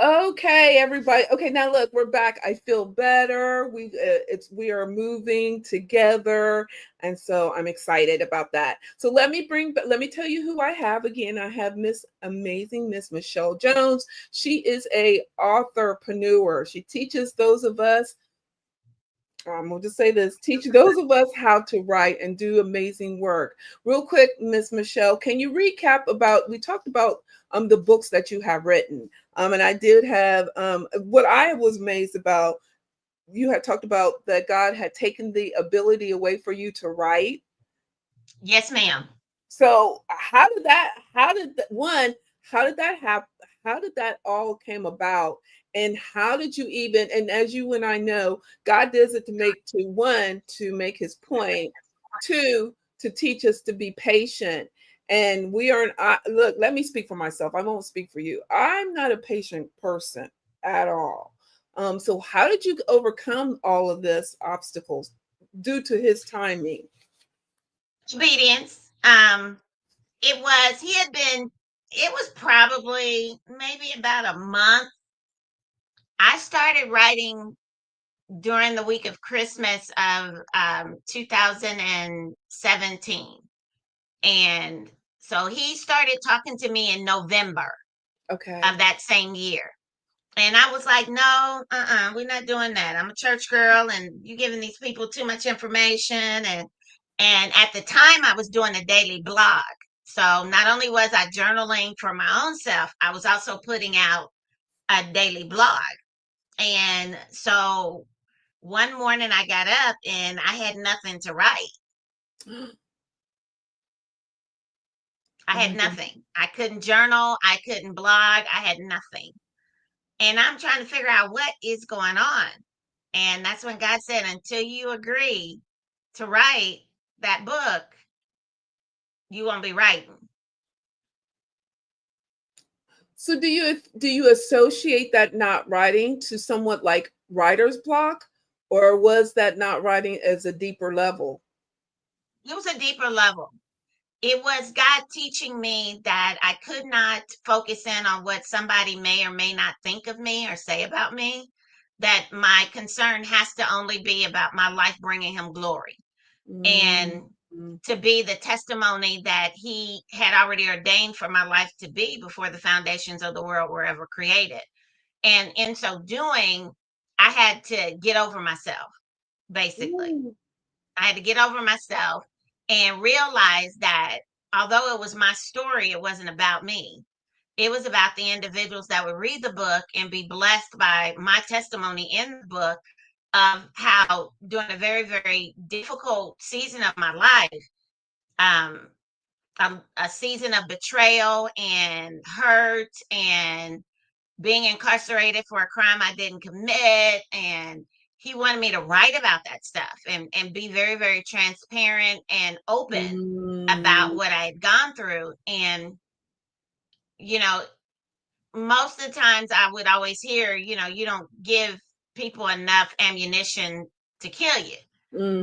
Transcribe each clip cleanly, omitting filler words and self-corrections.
Okay, everybody. Okay, now look, we're back. I feel better. We are moving together, and so I'm excited about that. So let me tell you who I have again. I have Miss Michelle Jones. She is a authorpreneur. She teaches those of us, we'll just say this, teach those of us how to write and do amazing work. Real quick, Miss Michelle, can you recap about, we talked about the books that you have written. And I did have what I was amazed about, you had talked about that God had taken the ability away for you to write. Yes, ma'am. So how did that happen? How did that all came about? And how did you even, and as you and I know, God does it to make, to one, to make his point, two, to teach us to be patient. And we are, look, let me speak for myself. I won't speak for you. I'm not a patient person at all. So how did you overcome all of this obstacles due to his timing? Obedience. It was probably maybe about a month. I started writing during the week of Christmas of 2017. And so he started talking to me in November Okay. of that same year. And I was like, no, we're not doing that. I'm a church girl, and you giving these people too much information. And at the time, I was doing a daily blog. So not only was I journaling for my own self, I was also putting out a daily blog. And so one morning I got up and I had nothing to write. I Oh had my God. nothing. I couldn't journal. I couldn't blog. I had nothing. And I'm trying to figure out what is going on. And that's when God said, until you agree to write that book, you won't be writing. So do you associate that not writing to somewhat like writer's block, or was that not writing as a deeper level? It was a deeper level. It was God teaching me that I could not focus in on what somebody may or may not think of me or say about me, that my concern has to only be about my life bringing him glory, Mm, and mm, to be the testimony that he had already ordained for my life to be before the foundations of the world were ever created. And in so doing, I had to get over myself, basically. mm, I had to get over myself and realize that although it was my story, it wasn't about me. It was about the individuals that would read the book and be blessed by my testimony in the book of how, during a very, very difficult season of my life, um, a season of betrayal and hurt and being incarcerated for a crime I didn't commit. And he wanted me to write about that stuff and be very, very transparent and open about mm, what I had gone through. And, you know, most of the times I would always hear, you don't give people enough ammunition to kill you.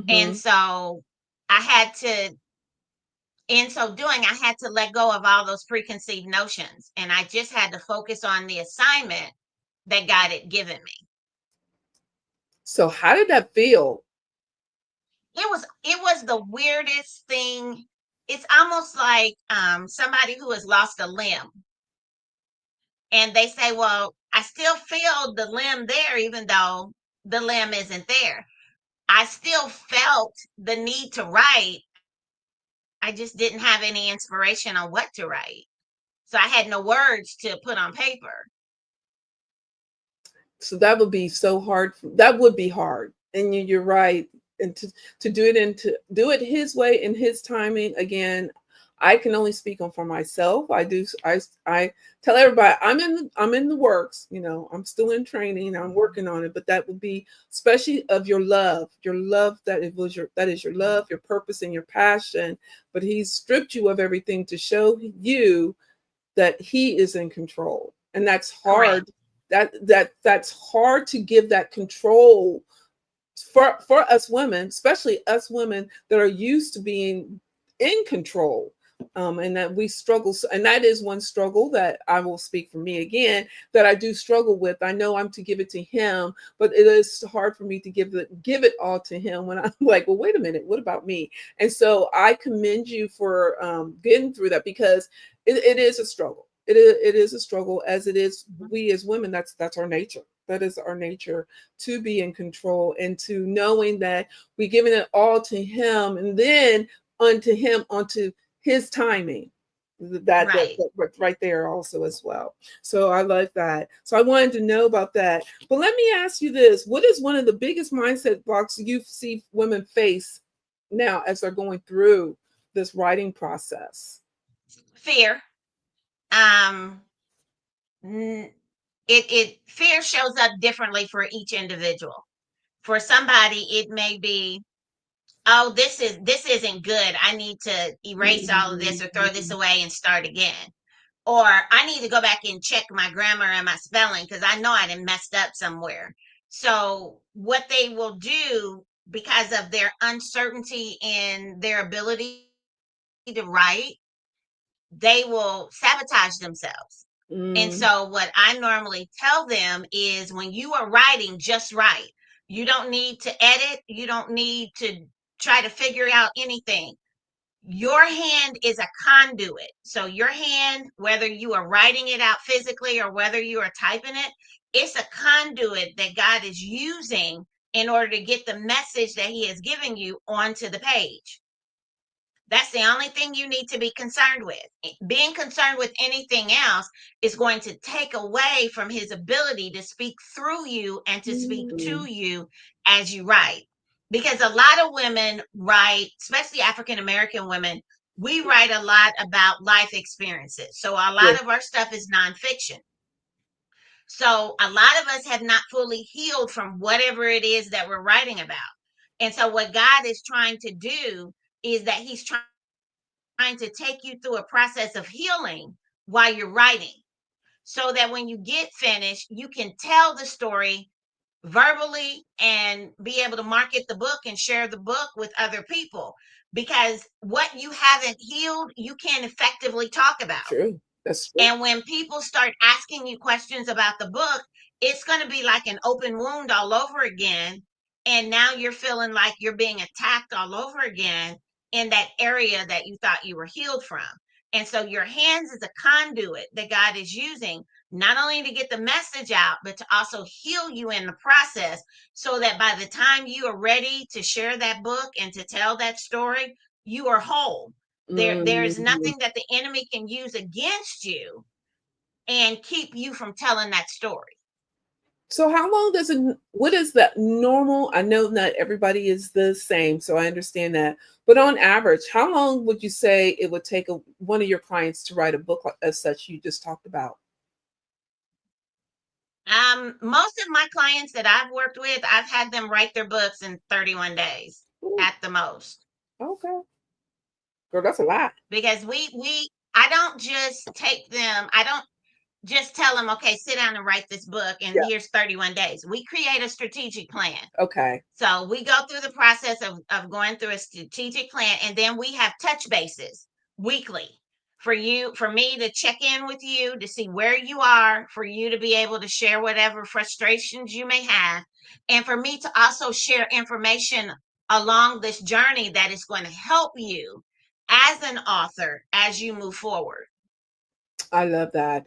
And mhm. so I had to, in so doing, I had to let go of all those preconceived notions. And I just had to focus on the assignment that God had given me. So how did that feel? It was the weirdest thing. It's almost like somebody who has lost a limb, and they say, well, I still feel the limb there even though the limb isn't there. I still felt the need to write. I just didn't have any inspiration on what to write. So I had no words to put on paper. So that would be so hard. That would be hard. And you're right. And to do it, and to do it his way in his timing again. I can only speak on for myself. I tell everybody I'm in the works, I'm still in training, I'm working on it, but that would be especially of your love, that is your love, your purpose and your passion. But he's stripped you of everything to show you that he is in control. And that's Correct. hard. That's hard to give that control for us women, especially us women that are used to being in control. And that we struggle, and that is one struggle that I will speak for me again, that I do struggle with. I know I'm to give it to him, but it is hard for me to give it all to him when I'm like, well, wait a minute, what about me? And so I commend you for getting through that, because it is a struggle. It is a struggle, as it is we as women. That's our nature. That is our nature, to be in control, and to knowing that we're giving it all to him, and then unto him, onto his timing. That Right. right there also as well. So I like that. So I wanted to know about that. But let me ask you this: what is one of the biggest mindset blocks you see women face now as they're going through this writing process? Fear. Um, it fear shows up differently for each individual. For somebody, it may be, oh, this isn't good. I need to erase all of this or throw this Mhm. away and start again. Or I need to go back and check my grammar and my spelling because I know I done messed up somewhere. So what they will do, because of their uncertainty in their ability to write, they will sabotage themselves. And Mm, so what I normally tell them is, when you are writing, just write. You don't need to edit. You don't need to try to figure out anything. Your hand is a conduit. So your hand, whether you are writing it out physically or whether you are typing it, it's a conduit that God is using in order to get the message that he has given you onto the page. That's the only thing you need to be concerned with. Being concerned with anything else is going to take away from his ability to speak through you and to speak to mm, you as you write. Because a lot of women write, especially African American women, we write a lot about life experiences. So a yeah. lot of our stuff is nonfiction. So a lot of us have not fully healed from whatever it is that we're writing about. And so what God is trying to do is that he's trying to take you through a process of healing while you're writing, so that when you get finished, you can tell the story verbally and be able to market the book and share the book with other people. Because what you haven't healed, you can't effectively talk about. True. That's true. And when people start asking you questions about the book, it's going to be like an open wound all over again. And now you're feeling like you're being attacked all over again in that area that you thought you were healed from. And so your hands is a conduit that God is using, not only to get the message out, but to also heal you in the process, so that by the time you are ready to share that book and to tell that story, you are whole. There is Mhm. nothing that the enemy can use against you and keep you from telling that story. So how long does it what is that normal? I know not everybody is the same, so I understand that. But on average, how long would you say it would take one of your clients to write a book as such you just talked about? Most of my clients that I've worked with, I've had them write their books in 31 days Ooh, at the most. okay. Girl, that's a lot. Because we I don't just take them, I don't just tell them, okay, sit down and write this book and Yeah. here's 31 days. We create a strategic plan. Okay. So we go through the process of going through a strategic plan, and then we have touch bases weekly for you, for me to check in with you to see where you are, for you to be able to share whatever frustrations you may have, and for me to also share information along this journey that is going to help you as an author as you move forward. I love that.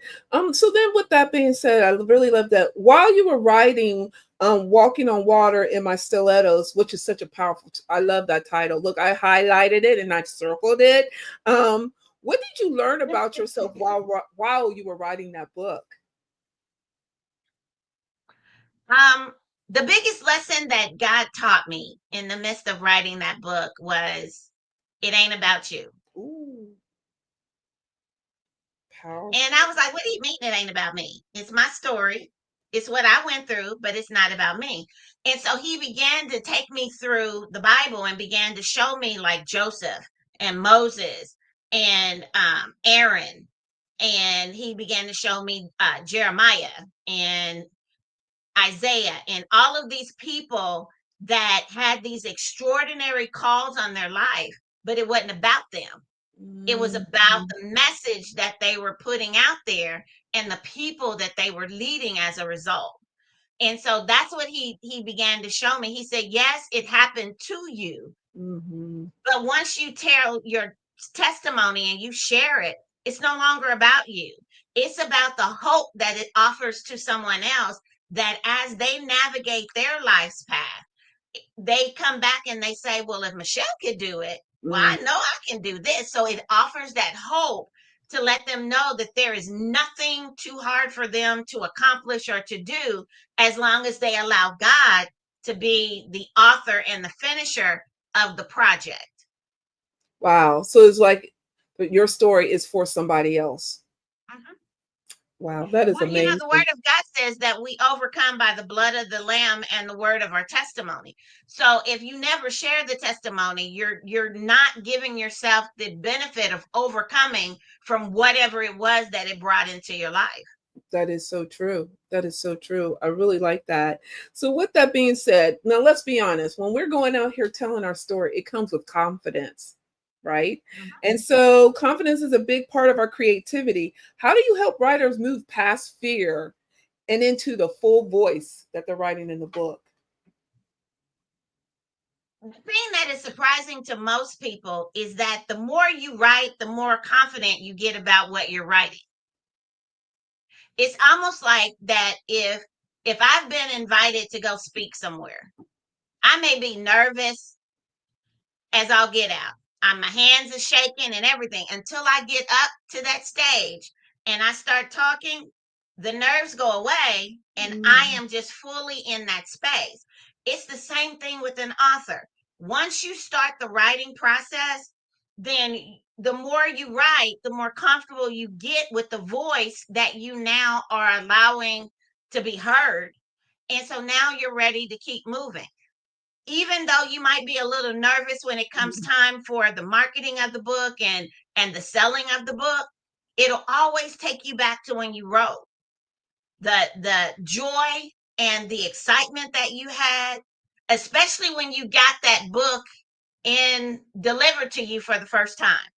So then with that being said, I really love that while you were writing Walking on Water in My Stilettos, which is such a powerful I love that title. Look, I highlighted it and I circled it. What did you learn about yourself while you were writing that book? Um, the biggest lesson that God taught me in the midst of writing that book was, it ain't about you. Ooh, powerful. And I was like, what do you mean it ain't about me? It's my story. It's what I went through, but it's not about me. And so he began to take me through the Bible and began to show me, like, Joseph and Moses and Aaron. And he began to show me Jeremiah and Isaiah and all of these people that had these extraordinary calls on their life, but it wasn't about them. It was about Mhm. the message that they were putting out there and the people that they were leading as a result. And so that's what he began to show me. He said, yes, it happened to you, Mhm. but once you tell your testimony and you share it, it's no longer about you. It's about the hope that it offers to someone else, that as they navigate their life's path, they come back and they say, well, if Michelle could do it, well, Mm. I know I can do this. So it offers that hope to let them know that there is nothing too hard for them to accomplish or to do, as long as they allow God to be the author and the finisher of the project. Wow. So it's like your story is for somebody else. Mhm. Wow, that is Well, you know, the amazing. word of God says that we overcome by the blood of the lamb and the word of our testimony. So if you never share the testimony, you're not giving yourself the benefit of overcoming from whatever it was that it brought into your life. That is so true. That is so true. I really like that. So, with that being said, now let's be honest. When we're going out here telling our story, it comes with confidence, right? Mhm. And so, confidence is a big part of our creativity. How do you help writers move past fear and into the full voice that they're writing in the book? The thing that is surprising to most people is that the more you write, the more confident you get about what you're writing. It's almost like that if I've been invited to go speak somewhere, I may be nervous as I'll get out. My hands are shaking and everything until I get up to that stage and I start talking. The nerves go away and I Mm. am just fully in that space. It's the same thing with an author. Once you start the writing process, then the more you write, the more comfortable you get with the voice that you now are allowing to be heard. And so now you're ready to keep moving, even though you might be a little nervous when it comes time for the marketing of the book and the selling of the book. It'll always take you back to when you wrote. The joy and the excitement that you had, especially when you got that book in delivered to you for the first time,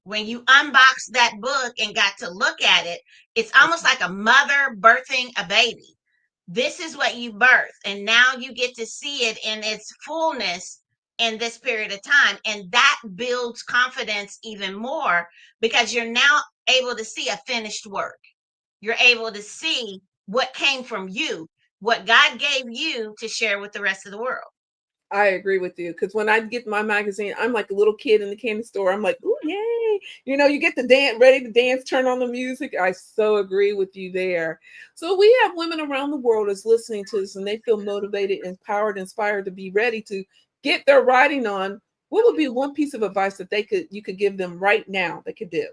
when you unboxed that book and got to look at it. It's almost like a mother birthing a baby. This is what you birth, and now you get to see it in its fullness in this period of time, and that builds confidence even more because you're now able to see a finished work. You're able to see what came from you, what God gave you to share with the rest of the world. I agree with you because when I get my magazine, I'm like a little kid in the candy store. I'm like, "Ooh, yay!" You get the dance, ready to dance, turn on the music. I so agree with you there. So we have women around the world that's listening to this, and they feel motivated, empowered, inspired to be ready to get their writing on. What would be one piece of advice that you could give them right now they could do?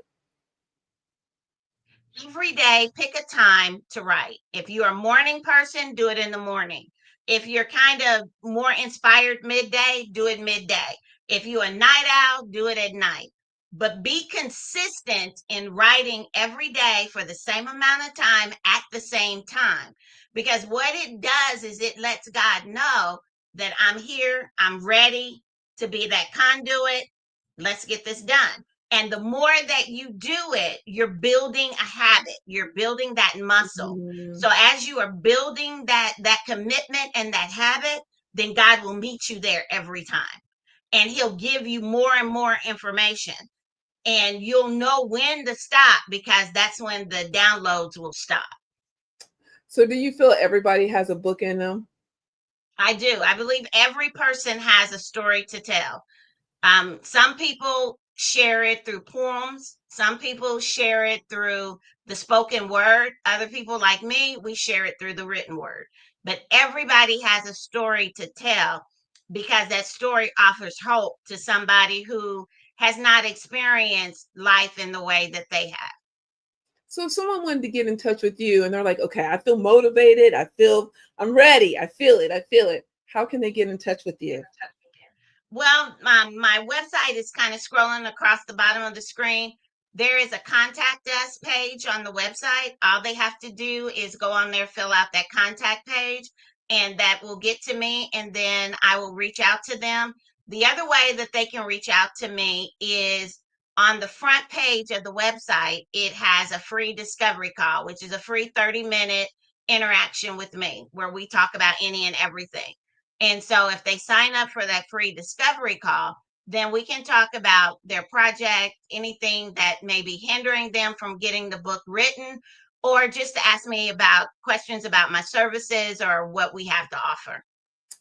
Every day, pick a time to write. If you're a morning person, do it in the morning. If you're kind of more inspired midday, do it midday. If you're a night owl, do it at night. But be consistent in writing every day for the same amount of time at the same time. Because what it does is it lets God know that I'm here, I'm ready to be that conduit. Let's get this done. And the more that you do it, you're building a habit, you're building that muscle. Mhm. So as you are building that commitment and that habit, then God will meet you there every time, and he'll give you more and more information, and you'll know when to stop because that's when the downloads will stop. So do you feel everybody has a book in them? I do. I believe every person has a story to tell. Some people share it through poems. Some people share it through the spoken word. Other people, like me, we share it through the written word. But everybody has a story to tell because that story offers hope to somebody who has not experienced life in the way that they have. So if someone wanted to get in touch with you and they're like, okay, I feel motivated, I feel I'm ready, I feel it. How can they get in touch with you? Well, my website is kind of scrolling across the bottom of the screen. There is a contact us page on the website. All they have to do is go on there, fill out that contact page, and that will get to me, and then I will reach out to them. The other way that they can reach out to me is on the front page of the website, it has a free discovery call, which is a free 30-minute interaction with me where we talk about any and everything. And so if they sign up for that free discovery call, then we can talk about their project, anything that may be hindering them from getting the book written, or just to ask me about questions about my services or what we have to offer.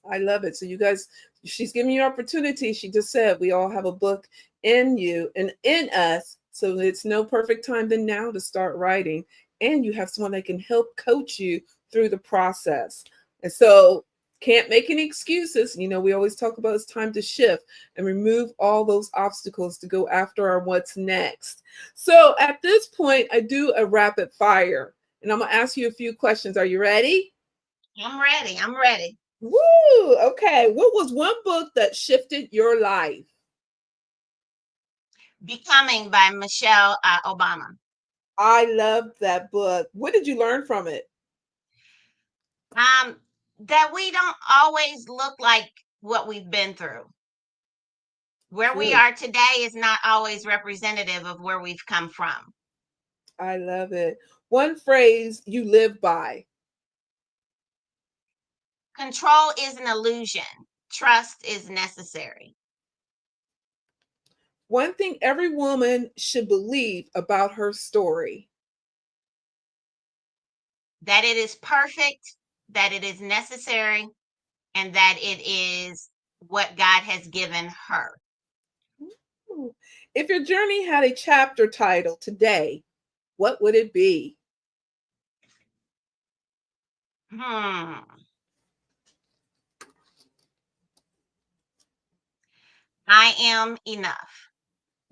I love it. So you guys, she's giving you opportunity. She just said we all have a book in you and in us. So it's no perfect time than now to start writing. And you have someone that can help coach you through the process. And so can't make any excuses. You know, we always talk about it's time to shift and remove all those obstacles to go after our what's next. So at this point, I do a rapid fire and I'm going to ask you a few questions. Are you ready? I'm ready. I'm ready. Woo! Okay. What was one book that shifted your life? Becoming by Michelle Obama. I loved that book. What did you learn from it? That we don't always look like what we've been through. Where we True. are today is not always representative of where we've come from. I love it. One phrase you live by. Control is an illusion. Trust is necessary. One thing every woman should believe about her story. That it is perfect, that it is necessary, and that it is what God has given her. If your journey had a chapter title today, what would it be? I am enough.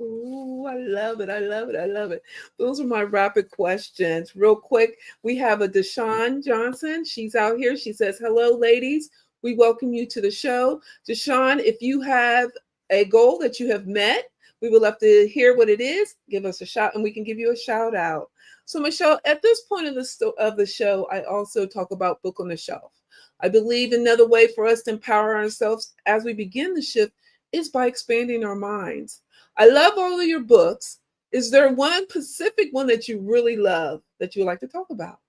Ooh, I love it. I love it. I love it. Those are my rapid questions. Real quick, we have a Deshawn Johnson. She's out here. She says, hello, ladies. We welcome you to the show. Deshawn, if you have a goal that you have met, we would love to hear what it is. Give us a shout and we can give you a shout out. So, Michelle, at this point of the show, I also talk about Book on the Shelf. I believe another way for us to empower ourselves as we begin the shift is by expanding our minds. I love all of your books. Is there one specific one that you really love that you would like to talk about?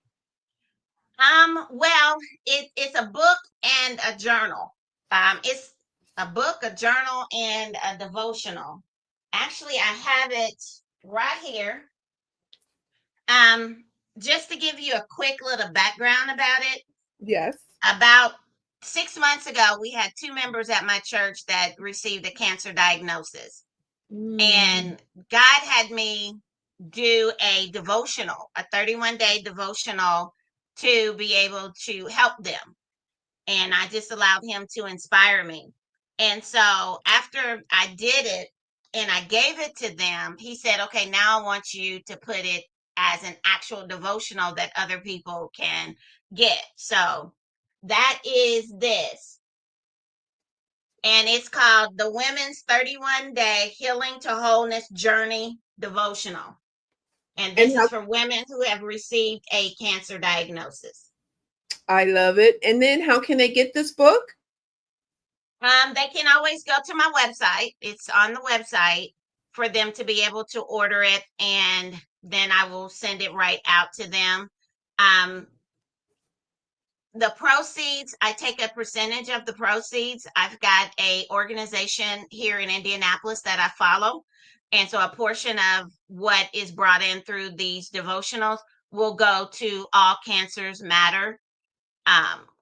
Well, it's a book and a journal. It's a book, a journal, and a devotional. Actually, I have it right here. Just to give you a quick little background about it. Yes. About 6 months ago, we had 2 members at my church that received a cancer diagnosis. And God had me do a devotional, a 31-day devotional to be able to help them. And I just allowed him to inspire me. And so after I did it and I gave it to them, he said, okay, now I want you to put it as an actual devotional that other people can get. So that is this. And it's called the Women's 31-Day Healing to Wholeness Journey Devotional. And this is for women who have received a cancer diagnosis. I love it. And then how can they get this book? They can always go to my website. It's on the website for them to be able to order it, and then I will send it right out to them. The proceeds, I take a percentage of the proceeds. I've got a organization here in Indianapolis that I follow. And so a portion of what is brought in through these devotionals will go to All Cancers Matter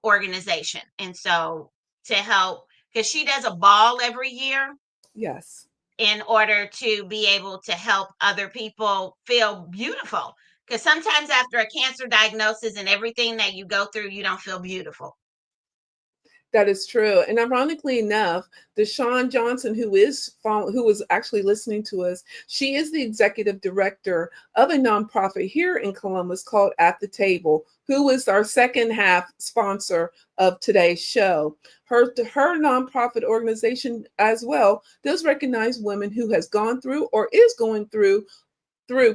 organization. And so to help, because she does a ball every year. Yes. In order to be able to help other people feel beautiful. Because sometimes after a cancer diagnosis and everything that you go through, you don't feel beautiful. That is true. And ironically enough, Deshawn Johnson, who was actually listening to us, she is the executive director of a nonprofit here in Columbus called At the Table, who is our second half sponsor of today's show. Her nonprofit organization as well does recognize women who has gone through or is going through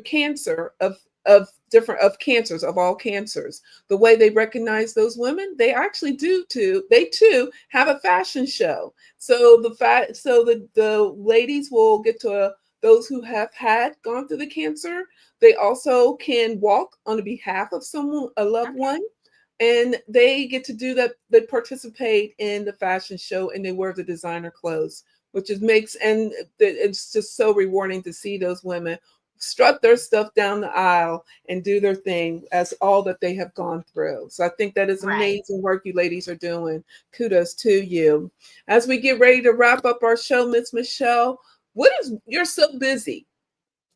cancer of cancers, of all cancers. The way they recognize those women, they actually they too have a fashion show. So the ladies will get to those who have had gone through the cancer. They also can walk on the behalf of someone, a loved Okay. one, and they get to do that. They participate in the fashion show and they wear the designer clothes, which is makes and it's just so rewarding to see those women strut their stuff down the aisle and do their thing as all that they have gone through. So I think that is Right. amazing work you ladies are doing. Kudos to you. As we get ready to wrap up our show, Miss Michelle, what is you're so busy.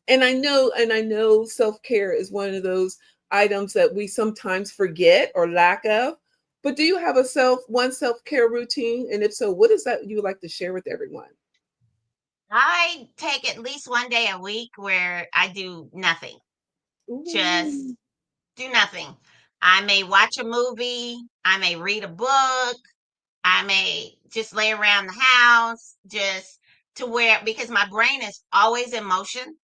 And I know self-care is one of those items that we sometimes forget or lack of. But do you have a self-care routine? And if so, what is that you would like to share with everyone? I take at least one day a week where I do nothing, just Ooh, do nothing. I may watch a movie, I may read a book, I may just lay around the house, just to where, because my brain is always in motion.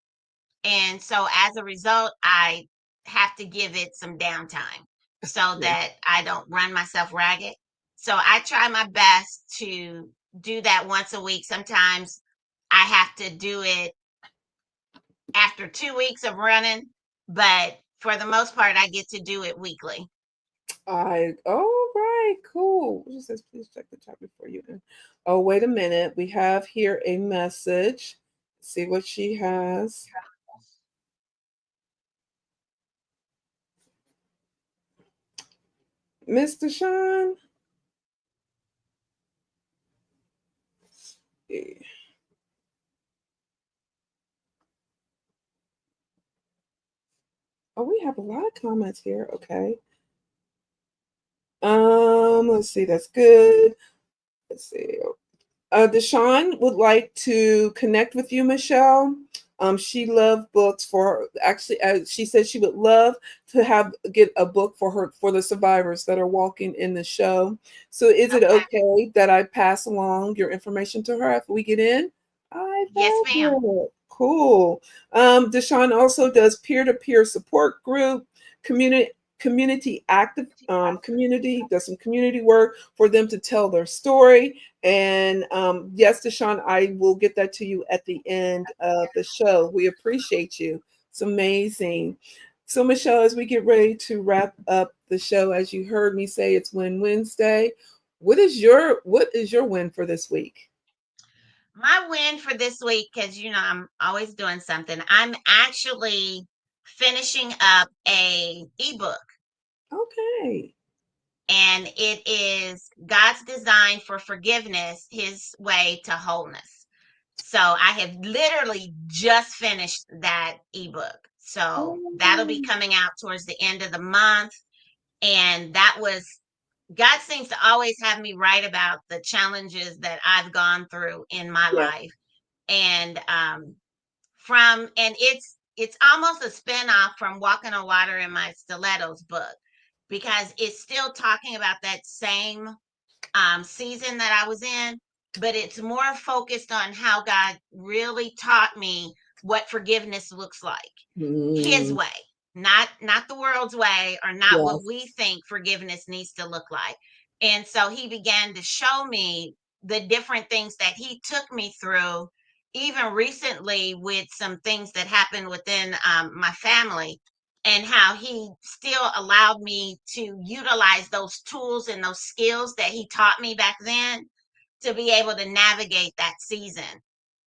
And so as a result, I have to give it some downtime so yeah. that I don't run myself ragged. So I try my best to do that once a week. Sometimes I have to do it after 2 weeks of running, but for the most part, I get to do it weekly. All right, cool. It just says please check the chat before you end. Oh, wait a minute. We have here a message. See what she has. Mr. Sean. Oh, we have a lot of comments here. Okay. Let's see. That's good. Let's see. Deshawn would like to connect with you, Michelle. She loved books for actually. She said she would love to have get a book for her for the survivors that are walking in the show. So, is it Okay. okay that I pass along your information to her after we get in? I Yes, love ma'am. it. Cool. Deshawn also does peer to peer support group, community community active community does some community work for them to tell their story. And yes, Deshaun, I will get that to you at the end of the show. We appreciate you. It's amazing. So, Michelle, as we get ready to wrap up the show, as you heard me say, it's Win Wednesday. What is your win for this week? My win for this week, because I'm always doing something. I'm actually finishing up a ebook, Okay. and it is God's design for forgiveness, His way to wholeness. So I have literally just finished that ebook. So that'll be Oh, coming out towards the end of the month. And that was, God seems to always have me write about the challenges that I've gone through in my yeah. life. And and it's almost a spin-off from Walking on Water in My Stilettos book, because it's still talking about that same season that I was in, but it's more focused on how God really taught me what forgiveness looks like, His Mm, way, not the world's way, or not what yes. we think forgiveness needs to look like. And so He began to show me the different things that He took me through, even recently with some things that happened within my family, and how He still allowed me to utilize those tools and those skills that He taught me back then to be able to navigate that season.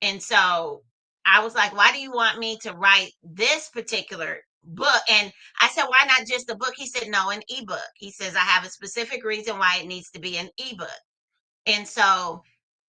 And so I was like, why do you want me to write this particular book? And I said, why not just a book? He said, no, an ebook. He says, I have a specific reason why it needs to be an ebook. And so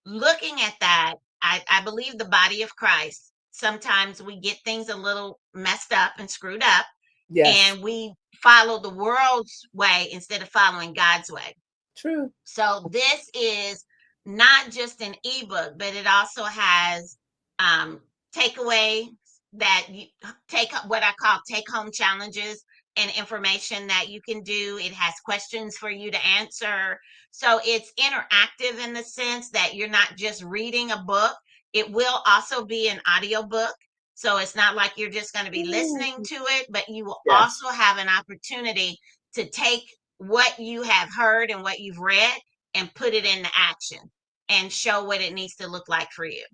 looking at that, I believe the body of Christ, sometimes we get things a little messed up and screwed up, Yes. and we follow the world's way instead of following God's way. True. So this is not just an ebook, but it also has um, takeaway that you take, what I call take home challenges and information that you can do. It has questions for you to answer. So it's interactive in the sense that you're not just reading a book. It will also be an audio book. So it's not like you're just going to be listening Ooh, to it, but you will yes. also have an opportunity to take what you have heard and what you've read and put it into action and show what it needs to look like for you.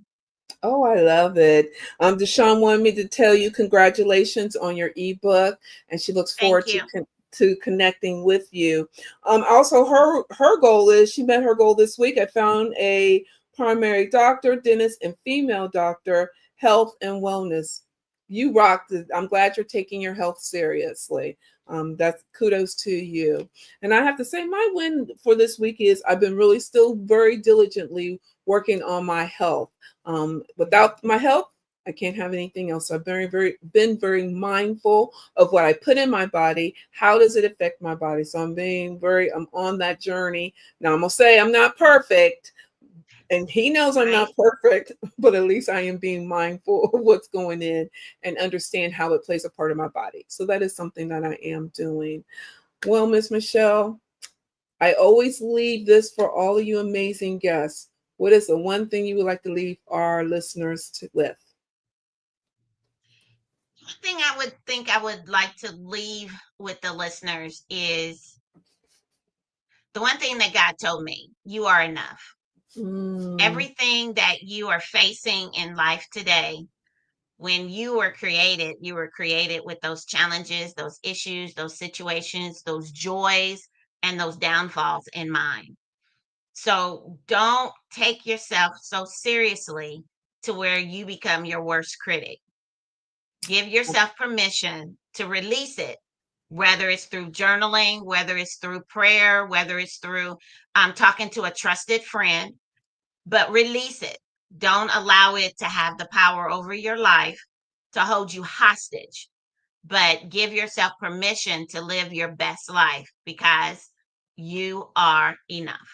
Oh, I love it. Deshawn wanted me to tell you congratulations on your ebook, and she looks Thank forward you. to connecting with you. Also, her goal is she met her goal this week. I found a primary doctor, dentist, and female doctor, health and wellness. You rocked it. I'm glad you're taking your health seriously. That's kudos to you. And I have to say, my win for this week is I've been really still very diligently working on my health. Without my health, I can't have anything else. So I've been very mindful of what I put in my body. How does it affect my body? So I'm on that journey. Now I'm gonna say I'm not perfect, and he knows I'm Right. not perfect, but at least I am being mindful of what's going in and understand how it plays a part of my body. So that is something that I am doing. Well, Miss Michelle, I always leave this for all of you amazing guests. What is the one thing you would like to leave our listeners with? One thing I would think I would like to leave with the listeners is the one thing that God told me: you are enough. Mm, Everything that you are facing in life today, when you were created with those challenges, those issues, those situations, those joys, and those downfalls in mind. So don't take yourself so seriously to where you become your worst critic. Give yourself permission to release it, whether it's through journaling, whether it's through prayer, whether it's through talking to a trusted friend, but release it. Don't allow it to have the power over your life to hold you hostage, but give yourself permission to live your best life because you are enough.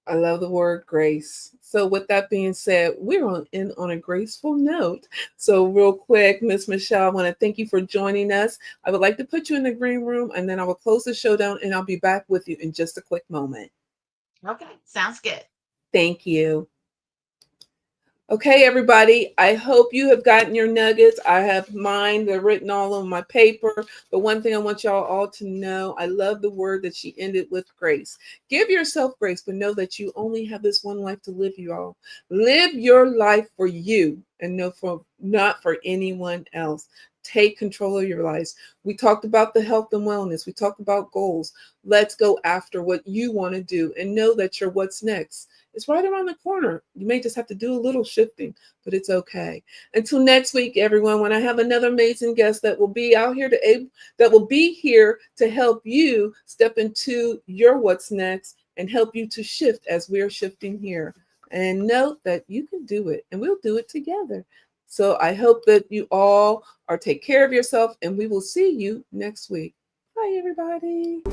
I love the word grace. So, with that being said, we're on a graceful note. So, real quick, Miss Michelle, I want to thank you for joining us. I would like to put you in the green room, and then I will close the show down, and I'll be back with you in just a quick moment. Okay, sounds good. Thank you. Okay, everybody, I hope you have gotten your nuggets. I have mine, they're written all on my paper. But one thing I want y'all all to know, I love the word that she ended with grace. Give yourself grace, but know that you only have this one life to live, you all. Live your life for you and not for anyone else. Take control of your lives. We talked about the health and wellness. We talked about goals. Let's go after what you want to do and know that you're what's next. It's right around the corner. You may just have to do a little shifting, but it's okay. Until next week, everyone, when I have another amazing guest that will be out here that will be here to help you step into your what's next and help you to shift as we're shifting here. And note that you can do it and we'll do it together. So I hope that you all are take care of yourself and we will see you next week. Bye, everybody.